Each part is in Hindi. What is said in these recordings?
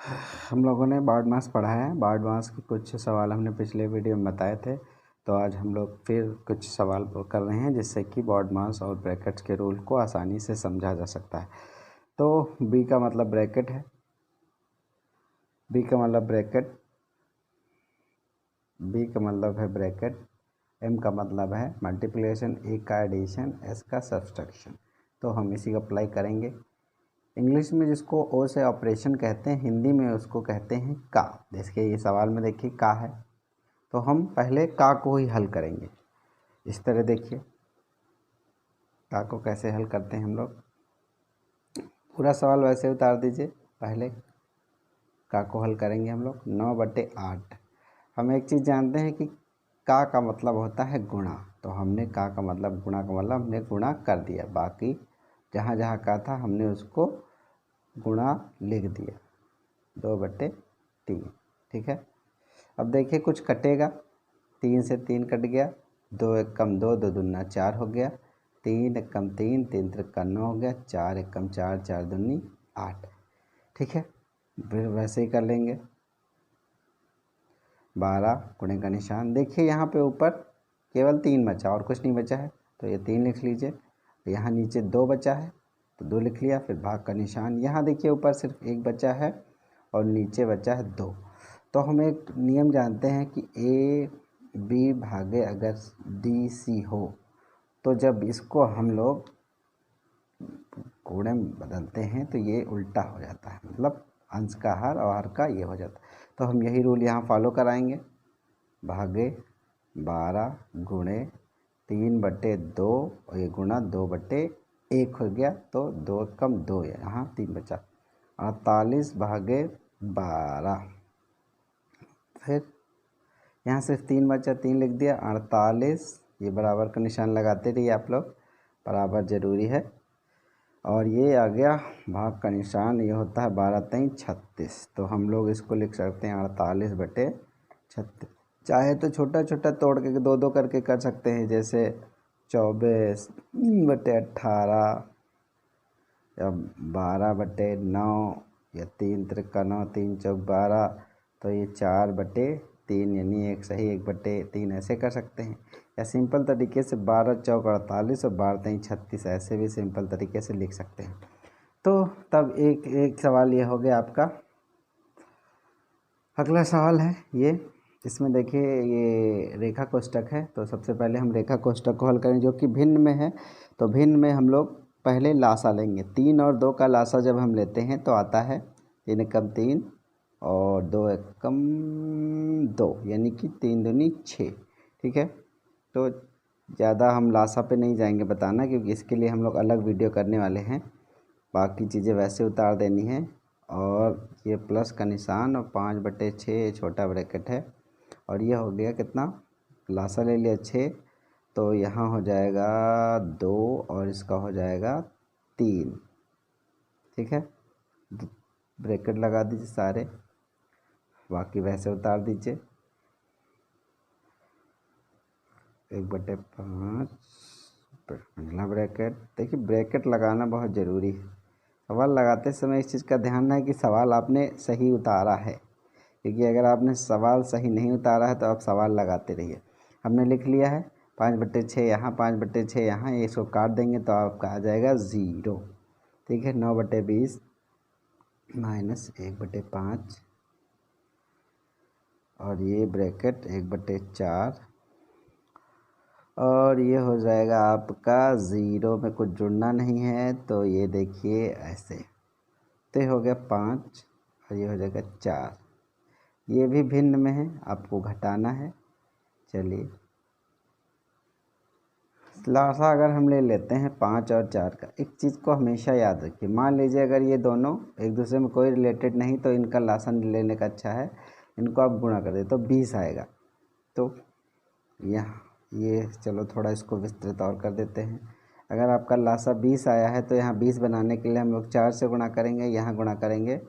हम लोगों ने बार्ड मास पढ़ा है। बार्ड मास के कुछ सवाल हमने पिछले वीडियो में बताए थे, तो आज हम लोग फिर कुछ सवाल कर रहे हैं जिससे कि बार्ड मास और ब्रैकेट्स के रूल को आसानी से समझा जा सकता है। तो बी का मतलब ब्रैकेट है, बी का मतलब ब्रैकेट, बी का मतलब है ब्रैकेट, एम का मतलब है मल्टीप्लिकेशन, ए का एडिशन, एस का सब्सट्रैक्शन। तो हम इसी को अप्लाई करेंगे। इंग्लिश में जिसको ओ से ऑपरेशन कहते हैं, हिंदी में उसको कहते हैं का। जैसे ये सवाल में देखिए का है, तो हम पहले का को ही हल करेंगे। इस तरह देखिए का को कैसे हल करते हैं हम लोग। पूरा सवाल वैसे उतार दीजिए, पहले का को हल करेंगे हम लोग। 9/8। हम एक चीज़ जानते हैं कि का मतलब होता है गुणा, तो हमने का मतलब गुणा का मतलब हमने गुणा कर दिया। बाकी जहाँ जहाँ का था हमने उसको गुणा लिख दिया, 2/3। ठीक है। अब देखिए कुछ कटेगा, 3 से 3 कट गया, 2 एक कम 2, 2 दूना 4 हो गया, 3 एक कम 3, 3 त्रिका 9 हो गया, 4 एक कम 4, 4 दूनी 8। ठीक है। फिर वैसे ही कर लेंगे। 12 गुणे का निशान, देखिए यहाँ पे ऊपर केवल 3 बचा और कुछ नहीं बचा है, तो ये 3 लिख लीजिए। यहाँ नीचे 2 बचा है तो 2 लिख लिया। फिर भाग का निशान, यहाँ देखिए ऊपर सिर्फ 1 बचा है और नीचे बचा है 2। तो हम एक नियम जानते हैं कि ए बी भागे अगर डी सी हो, तो जब इसको हम लोग गुणे में बदलते हैं तो ये उल्टा हो जाता है, मतलब अंश का हर और हर का ये हो जाता है। तो हम यही रूल यहाँ फॉलो कराएंगे। भागे 12 गुणे 3/2 और ये गुणा 2/1 हो गया, तो 2 कम 2 है, यहाँ 3 बचा। 48 भागे 12। फिर यहाँ सिर्फ 3 बचा, 3 लिख दिया। 48, ये बराबर का निशान लगाते रहिए आप लोग, बराबर ज़रूरी है। और ये आ गया भाग का निशान, ये होता है 12×3 36। तो हम लोग इसको लिख सकते हैं 48/36। चाहे तो छोटा छोटा तोड़ के 2-2 करके कर सकते हैं, जैसे 24/18 या 12/9 या 3 त्रिका 9, 3 चौक 12। तो ये 4/3 यानी 1 सही 1/3 ऐसे कर सकते हैं, या सिंपल तरीके से 12 चौक 48 और 12×3 36 ऐसे भी सिंपल तरीके से लिख सकते हैं। तो तब एक सवाल ये हो गया आपका। अगला सवाल है ये, इसमें देखिए ये रेखा कोष्ठक है, तो सबसे पहले हम रेखा कोष्ठक को हल करें जो कि भिन्न में है। तो भिन्न में हम लोग पहले लासा लेंगे। 3 और 2 का लासा जब हम लेते हैं तो आता है 3 एकम 3 और 2 एकम 2, यानी कि 3 दूनी 6। ठीक है। तो ज़्यादा हम लासा पे नहीं जाएंगे बताना, क्योंकि इसके लिए हम लोग अलग वीडियो करने वाले हैं। बाकी चीज़ें वैसे उतार देनी है। और ये प्लस का निशान और 5/6 छोटा ब्रैकेट है, और ये हो गया कितना, लासा ले लिया 6, तो यहाँ हो जाएगा 2 और इसका हो जाएगा 3। ठीक है। ब्रैकेट लगा दीजिए सारे, बाकी वैसे उतार दीजिए। 1/5 पहला ब्रैकेट। देखिए ब्रैकेट लगाना बहुत ज़रूरी है। सवाल लगाते समय इस चीज़ का ध्यान है कि सवाल आपने सही उतारा है, क्योंकि अगर आपने सवाल सही नहीं उतारा है तो आप सवाल लगाते रहिए। हमने लिख लिया है 5/6 यहाँ, 5/6 यहाँ, ये इसको काट देंगे तो आपका आ जाएगा 0। ठीक है। 9/20 माइनस 1/5 और ये ब्रैकेट 1/4, और ये हो जाएगा आपका 0 में कुछ जुड़ना नहीं है, तो ये देखिए ऐसे, तो ये हो गया 5 और ये हो जाएगा 4। ये भी भिन्न में है, आपको घटाना है। चलिए लासा अगर हम ले लेते हैं 5 और 4 का, एक चीज़ को हमेशा याद रखिए। मान लीजिए अगर ये दोनों एक दूसरे में कोई रिलेटेड नहीं, तो इनका लासा लेने का अच्छा है, इनको आप गुणा कर दे तो 20 आएगा। तो यहाँ ये चलो थोड़ा इसको विस्तृत और कर देते हैं। अगर आपका लासा 20 आया है तो यहाँ 20 बनाने के लिए हम लोग 4 से गुणा करेंगे, यहाँ गुणा करेंगे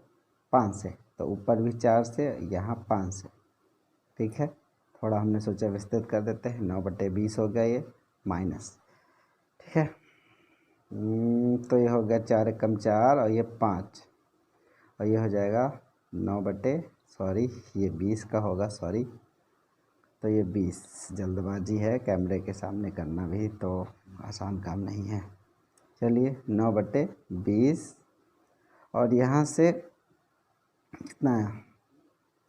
5 से, तो ऊपर भी 4 से, यहाँ 5 से। ठीक है। थोड़ा हमने सोचा विस्तृत कर देते हैं। 9/20 हो गया ये माइनस। ठीक है। तो ये हो गया 4 एकम 4 और ये 5, और ये हो जाएगा ये 20 का होगा, सॉरी। तो ये 20, जल्दबाजी है कैमरे के सामने करना भी तो आसान काम नहीं है। चलिए 9/20, और यहाँ से कितना है,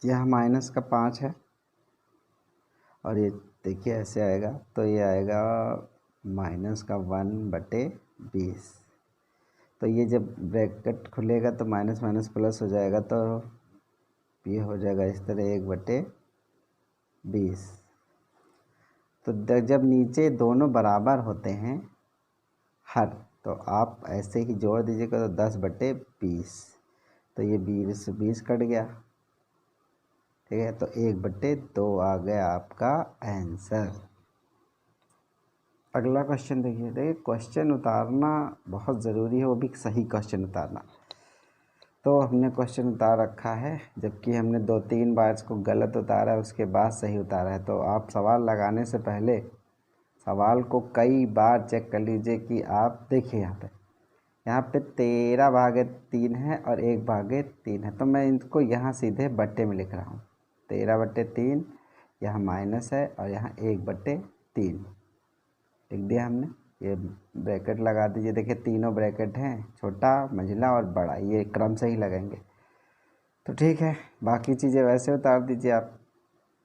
यह माइनस का 5 है, और ये देखिए ऐसे आएगा, तो ये आएगा माइनस का 1/20। तो ये जब ब्रैकेट खुलेगा तो माइनस माइनस प्लस हो जाएगा, तो ये हो जाएगा इस तरह 1/20। तो जब नीचे दोनों बराबर होते हैं तो आप ऐसे ही जोड़ दीजिएगा, तो 10/20। तो ये 20 कट गया, ठीक है। तो 1/2 आ गया आपका आंसर। अगला क्वेश्चन देखिए क्वेश्चन उतारना बहुत ज़रूरी है, वो भी सही क्वेश्चन उतारना। तो हमने क्वेश्चन उतार रखा है, जबकि हमने 2-3 बार इसको गलत उतारा है, उसके बाद सही उतारा है। तो आप सवाल लगाने से पहले सवाल को कई बार चेक कर लीजिए कि आप देखिए यहाँ पे 13/3 है और 1/3 है। तो मैं इनको यहाँ सीधे बट्टे में लिख रहा हूँ, 13/3, यहाँ माइनस है और यहाँ 1/3 लिख दिया हमने। ये ब्रैकेट लगा दीजिए, देखिए तीनों ब्रैकेट हैं, छोटा, मंझला और बड़ा, ये क्रम से ही लगेंगे। तो ठीक है, बाकी चीज़ें वैसे उतार दीजिए आप,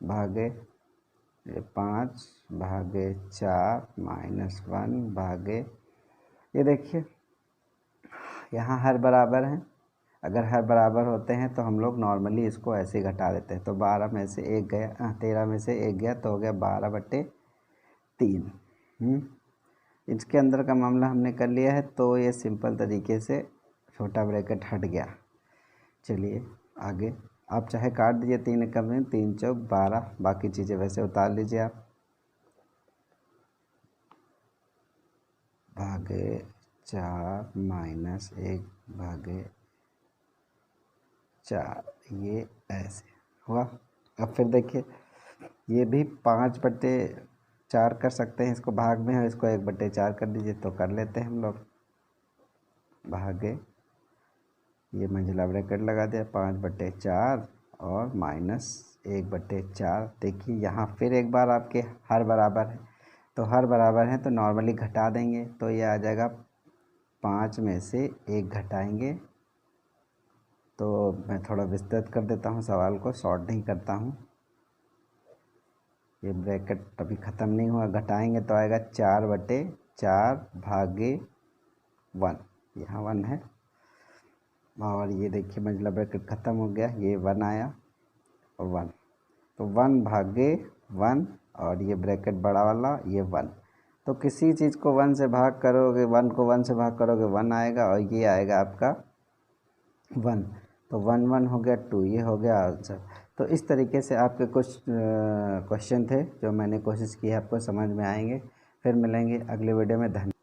भागे 5/4 -1 भागे, ये देखिए यहाँ हर बराबर हैं। अगर हर बराबर होते हैं तो हम लोग नॉर्मली इसको ऐसे ही घटा देते हैं। तो 12 में से 1 गया, 13 में से 1 गया, तो हो गया 12/3। इसके अंदर का मामला हमने कर लिया है, तो ये सिंपल तरीके से छोटा ब्रैकेट हट गया। चलिए आगे, आप चाहे काट दीजिए, 3 एकम में 3 चौक 12, बाकी चीज़ें वैसे उतार लीजिए आप। भागे 4 -1/4, ये ऐसे हुआ। अब फिर देखिए ये भी 5/4 कर सकते हैं, इसको भाग में है, इसको 1/4 कर दीजिए, तो कर लेते हैं हम लोग। भागे, ये मंझला ब्रैकेट लगा दिया, 5/4 और -1/4। देखिए यहाँ फिर एक बार आपके हर बराबर है, तो हर बराबर है तो नॉर्मली घटा देंगे, तो ये आ जाएगा 5 में से 1 घटाएंगे। तो मैं थोड़ा विस्तृत कर देता हूँ, सवाल को शॉर्ट नहीं करता हूँ। ये ब्रैकेट अभी ख़त्म नहीं हुआ, घटाएंगे तो आएगा 4/4 भागे 1, यहाँ 1 है, और ये देखिए मंझला ब्रैकेट ख़त्म हो गया, ये 1 आया और 1, तो 1/1, और ये ब्रैकेट बड़ा वाला ये 1। तो किसी चीज़ को 1 से भाग करोगे, 1 को 1 से भाग करोगे 1 आएगा, और ये आएगा आपका 1। तो 1 1 हो गया 2, ये हो गया आंसर। तो इस तरीके से आपके कुछ क्वेश्चन थे जो मैंने कोशिश की है आपको समझ में आएंगे। फिर मिलेंगे अगले वीडियो में। धन्यवाद।